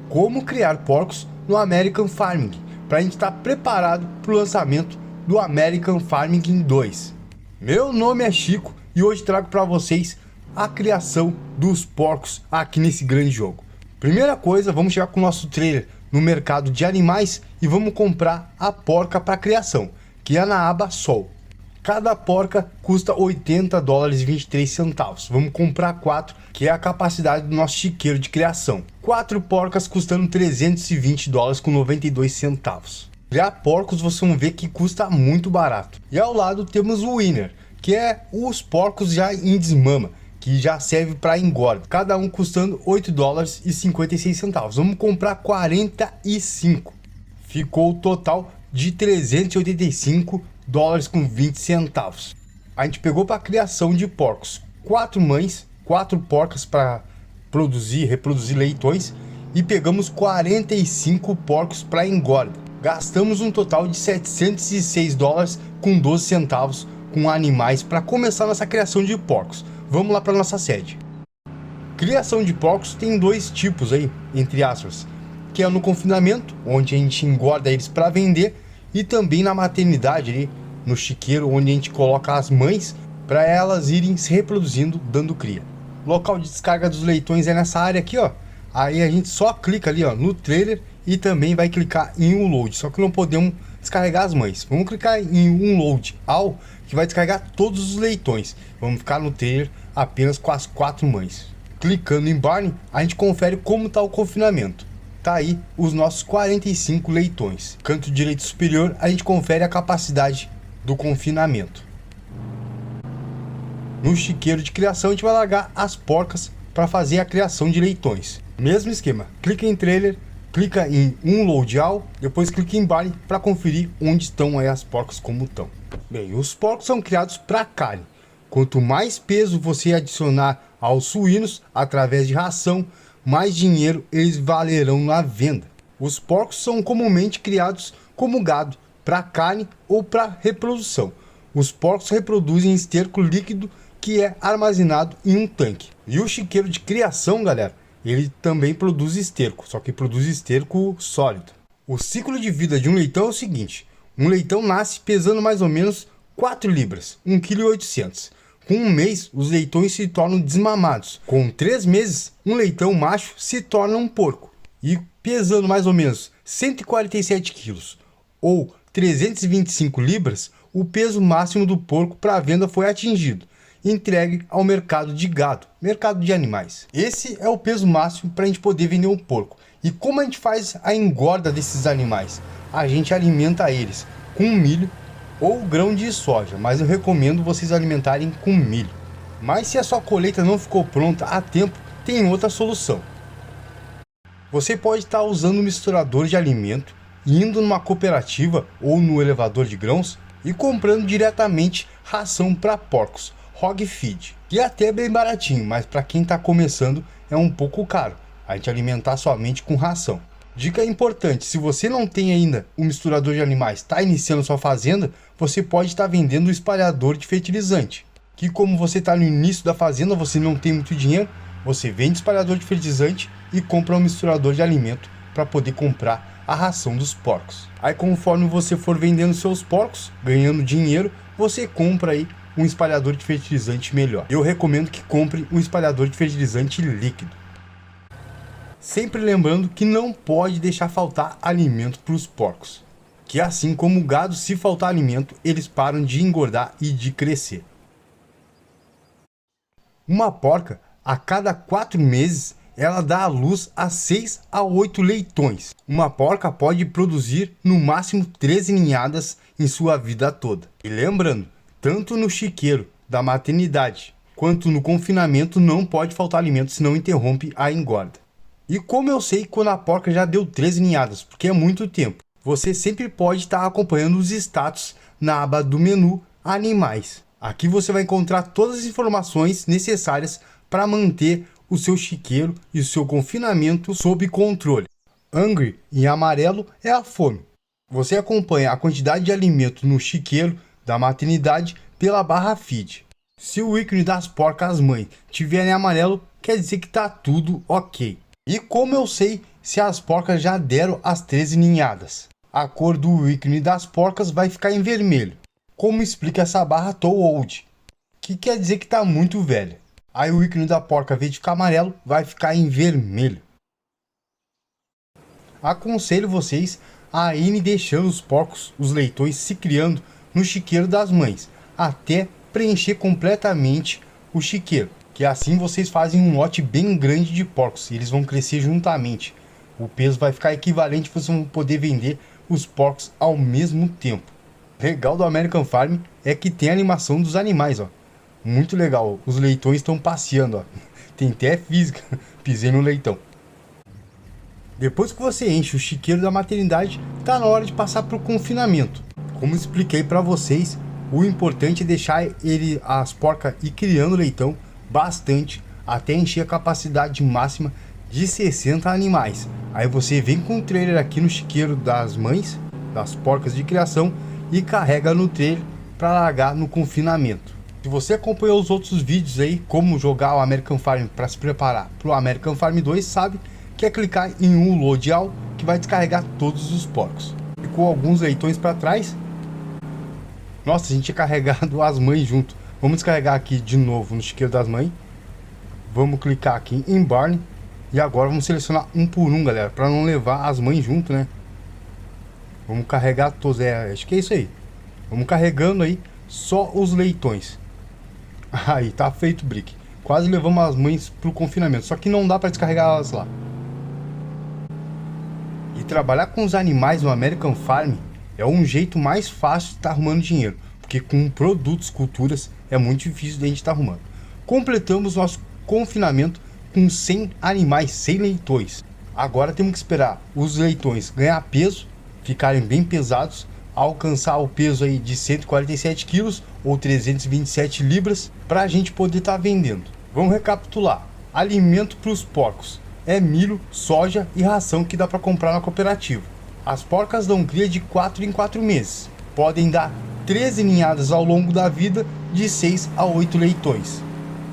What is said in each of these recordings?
como criar porcos no American Farming, para a gente estar preparado para o lançamento do American Farming 2. Meu nome é Chico e hoje trago para vocês a criação dos porcos aqui nesse grande jogo. Primeira coisa, vamos chegar com o nosso trailer no mercado de animais e vamos comprar a porca para criação, que é na aba Sol. Cada porca custa $80,23. Vamos comprar 4, que é a capacidade do nosso chiqueiro de criação. 4 porcas custando $320,92. Criar porcos vocês vão ver que custa muito barato. E ao lado temos o Winner, que é os porcos já em desmama, que já serve para engorda. Cada um custando $8,56. Vamos comprar 45. Ficou o total de $385,20. A gente pegou para criação de porcos 4 mães, 4 porcas para reproduzir leitões e pegamos 45 porcos para engorda. Gastamos um total de $706,12 com animais para começar nossa criação de porcos. Vamos lá para nossa sede. Criação de porcos tem 2 tipos aí, entre aspas, que é no confinamento, onde a gente engorda eles para vender, e também na maternidade, ali, no chiqueiro, onde a gente coloca as mães para elas irem se reproduzindo, dando cria. Local de descarga dos leitões é nessa área aqui, ó. Aí a gente só clica ali, ó, no trailer e também vai clicar em Unload. Só que não podemos descarregar as mães. Vamos clicar em Unload All, que vai descarregar todos os leitões. Vamos ficar no trailer apenas com as 4 mães. Clicando em Barn, a gente confere como está o confinamento. Tá aí os nossos 45 leitões. Canto direito superior, a gente confere a capacidade do confinamento. No chiqueiro de criação, a gente vai largar as porcas para fazer a criação de leitões. Mesmo esquema, clica em trailer, clica em Unload All, depois clica em Barn para conferir onde estão aí as porcas como estão. Bem, os porcos são criados para carne. Quanto mais peso você adicionar aos suínos através de ração, mais dinheiro eles valerão na venda. Os porcos são comumente criados como gado, para carne ou para reprodução. Os porcos reproduzem em esterco líquido que é armazenado em um tanque. E o chiqueiro de criação, galera, ele também produz esterco, só que produz esterco sólido. O ciclo de vida de um leitão é o seguinte: um leitão nasce pesando mais ou menos 4 libras, 1,8 kg. Com um mês, os leitões se tornam desmamados. Com 3 meses, um leitão macho se torna um porco. E pesando mais ou menos 147 quilos ou 325 libras, o peso máximo do porco para venda foi atingido. Entregue ao mercado de gado, mercado de animais. Esse é o peso máximo para a gente poder vender um porco. E como a gente faz a engorda desses animais? A gente alimenta eles com milho ou grão de soja, mas eu recomendo vocês alimentarem com milho. Mas se a sua colheita não ficou pronta a tempo, tem outra solução. Você pode estar usando um misturador de alimento, indo numa cooperativa ou no elevador de grãos e comprando diretamente ração para porcos, hog feed, que é até bem baratinho, mas para quem está começando é um pouco caro a gente alimentar somente com ração. Dica importante: se você não tem ainda um misturador de animais, está iniciando sua fazenda, você pode estar vendendo um espalhador de fertilizante. Que como você está no início da fazenda, você não tem muito dinheiro, você vende espalhador de fertilizante e compra um misturador de alimento para poder comprar a ração dos porcos. Aí conforme você for vendendo seus porcos, ganhando dinheiro, você compra aí um espalhador de fertilizante melhor. Eu recomendo que compre um espalhador de fertilizante líquido. Sempre lembrando que não pode deixar faltar alimento para os porcos, que assim como o gado, se faltar alimento, eles param de engordar e de crescer. Uma porca, a cada 4 meses, ela dá à luz a 6 a 8 leitões. Uma porca pode produzir no máximo 13 ninhadas em sua vida toda. E lembrando, tanto no chiqueiro da maternidade quanto no confinamento não pode faltar alimento, senão interrompe a engorda. E como eu sei quando a porca já deu 13 ninhadas? Porque é muito tempo. Você sempre pode estar acompanhando os status na aba do menu Animais. Aqui você vai encontrar todas as informações necessárias para manter o seu chiqueiro e o seu confinamento sob controle. Hungry em amarelo é a fome. Você acompanha a quantidade de alimento no chiqueiro da maternidade pela barra feed. Se o ícone das porcas mãe tiver em amarelo, quer dizer que está tudo ok. E como eu sei se as porcas já deram as 13 ninhadas. A cor do ícone das porcas vai ficar em vermelho. Como explica essa barra Too Old? Que quer dizer que está muito velha. Aí o ícone da porca, ao invés de ficar amarelo, vai ficar em vermelho. Aconselho vocês a irem deixando os porcos, os leitões, se criando no chiqueiro das mães, até preencher completamente o chiqueiro, que assim vocês fazem um lote bem grande de porcos e eles vão crescer juntamente. O peso vai ficar equivalente, vocês vão poder vender os porcos ao mesmo tempo. Legal do American Farm é que tem a animação dos animais, ó. Muito legal, os leitões estão passeando, ó. Tem até física, pisei no leitão. Depois que você enche o chiqueiro da maternidade, tá na hora de passar para o confinamento. Como expliquei para vocês, o importante é deixar as porcas ir criando leitão bastante, até encher a capacidade máxima de 60 animais. Aí você vem com o trailer aqui no chiqueiro das mães, das porcas de criação, e carrega no trailer para largar no confinamento. Se você acompanhou os outros vídeos aí, como jogar o American Farm para se preparar para o American Farm 2, sabe que é clicar em um Load All que vai descarregar todos os porcos. Ficou alguns leitões para trás. Nossa, a gente tinha carregado as mães junto. Vamos descarregar aqui de novo no chiqueiro das mães. Vamos clicar aqui em Barn. E agora vamos selecionar um por um, galera, para não levar as mães junto, né? Vamos carregar todos, acho que é isso aí. Vamos carregando aí só os leitões. Aí, tá feito o brick. Quase levamos as mães pro confinamento, só que não dá para descarregar elas lá. E trabalhar com os animais no American Farm é um jeito mais fácil de estar arrumando dinheiro, porque com produtos, culturas, é muito difícil de a gente estar arrumando. Completamos nosso confinamento com 100 animais, 100 leitões. Agora temos que esperar os leitões ganhar peso, ficarem bem pesados, alcançar o peso aí de 147 quilos ou 327 libras para a gente poder estar vendendo. Vamos recapitular. Alimento para os porcos é milho, soja e ração que dá para comprar na cooperativa. As porcas dão cria de 4 em 4 meses. Podem dar 13 ninhadas ao longo da vida, de 6 a 8 leitões.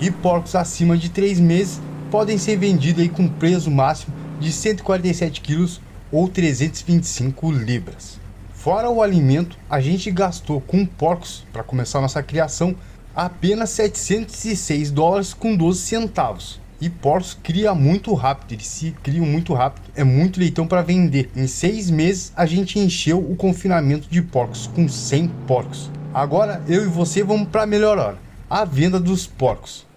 E porcos acima de 3 meses podem ser vendidos aí com preço máximo de 147 quilos ou 325 libras. Fora o alimento, a gente gastou com porcos, para começar nossa criação, apenas 706 dólares com 12 centavos. E porcos cria muito rápido, eles se criam muito rápido, é muito leitão para vender. Em 6 meses a gente encheu o confinamento de porcos com 100 porcos. Agora eu e você vamos para a melhor hora, a venda dos porcos.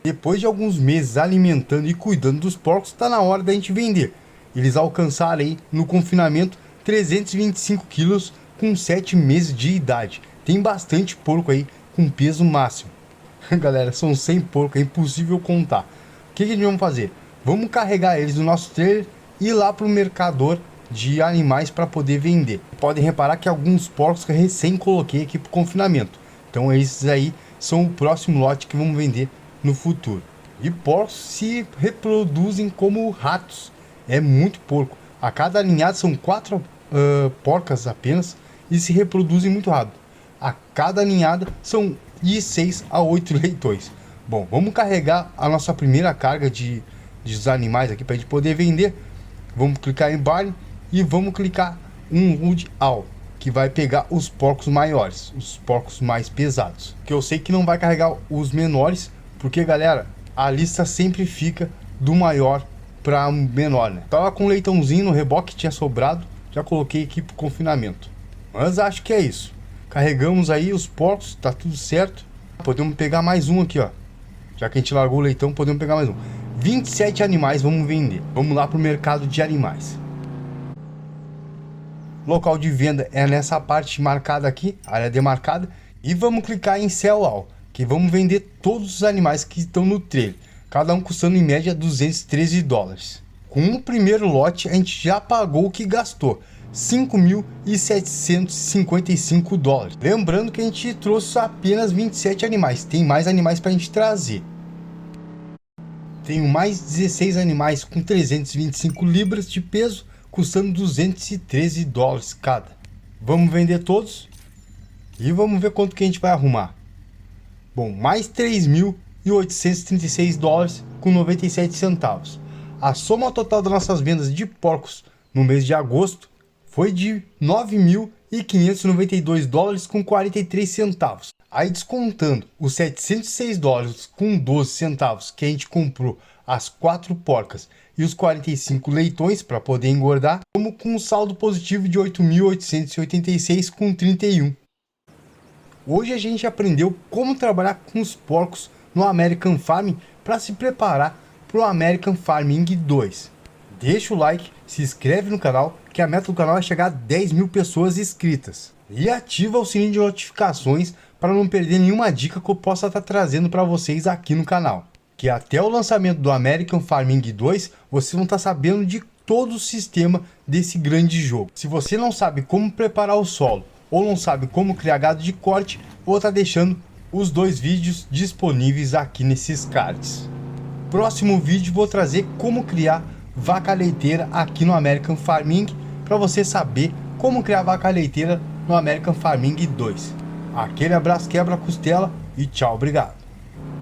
Depois de alguns meses alimentando e cuidando dos porcos, está na hora da gente vender. Eles alcançaram aí no confinamento 325 quilos com 7 meses de idade. Tem bastante porco aí com peso máximo. Galera, são 100 porcos, é impossível contar. O que a gente vai fazer? Vamos carregar eles no nosso trailer e ir lá para o mercador de animais para poder vender. Podem reparar que alguns porcos que eu recém coloquei aqui para o confinamento. Então esses aí são o próximo lote que vamos vender no futuro. E porcos se reproduzem como ratos. É muito porco. A cada ninhada são 4 porcas apenas e se reproduzem muito rápido. A cada ninhada são de 6 a 8 leitões. Bom, vamos carregar a nossa primeira carga de animais aqui para a gente poder vender. Vamos clicar em Barn e vamos clicar em Load All, que vai pegar os porcos maiores, os porcos mais pesados. Que eu sei que não vai carregar os menores, porque galera, a lista sempre fica do maior para menor, né? Tava com um leitãozinho no reboque, tinha sobrado, já coloquei aqui pro confinamento. Mas acho que é isso. Carregamos aí os porcos, tá tudo certo. Podemos pegar mais um aqui, ó. Já que a gente largou o leitão, podemos pegar mais um. 27 animais vamos vender. Vamos lá pro mercado de animais. Local de venda é nessa parte marcada aqui, área demarcada. E vamos clicar em Sell All, que vamos vender todos os animais que estão no trailer. Cada um custando em média 213 dólares. Com o primeiro lote a gente já pagou o que gastou, 5.755 dólares. Lembrando que a gente trouxe apenas 27 animais, tem mais animais para a gente trazer. Tenho mais 16 animais com 325 libras de peso, custando 213 dólares cada. Vamos vender todos e vamos ver quanto que a gente vai arrumar. Bom, mais 3.836 dólares com 97 centavos. A soma total das nossas vendas de porcos no mês de agosto foi de 9.592 dólares com 43 centavos. Aí descontando os 706 dólares com 12 centavos que a gente comprou as 4 porcas e os 45 leitões para poder engordar, como com um saldo positivo de 8.886 com 31. Hoje a gente aprendeu como trabalhar com os porcos no American Farming para se preparar para o American Farming 2. Deixa o like, se inscreve no canal, que a meta do canal é chegar a 10 mil pessoas inscritas. E ativa o sininho de notificações para não perder nenhuma dica que eu possa estar trazendo para vocês aqui no canal. Que até o lançamento do American Farming 2, vocês vão estar sabendo de todo o sistema desse grande jogo. Se você não sabe como preparar o solo ou não sabe como criar gado de corte, vou estar deixando os 2 vídeos disponíveis aqui nesses cards. Próximo vídeo vou trazer como criar vaca leiteira aqui no American Farming, para você saber como criar vaca leiteira no American Farming 2. Aquele abraço, quebra-costela e tchau, obrigado.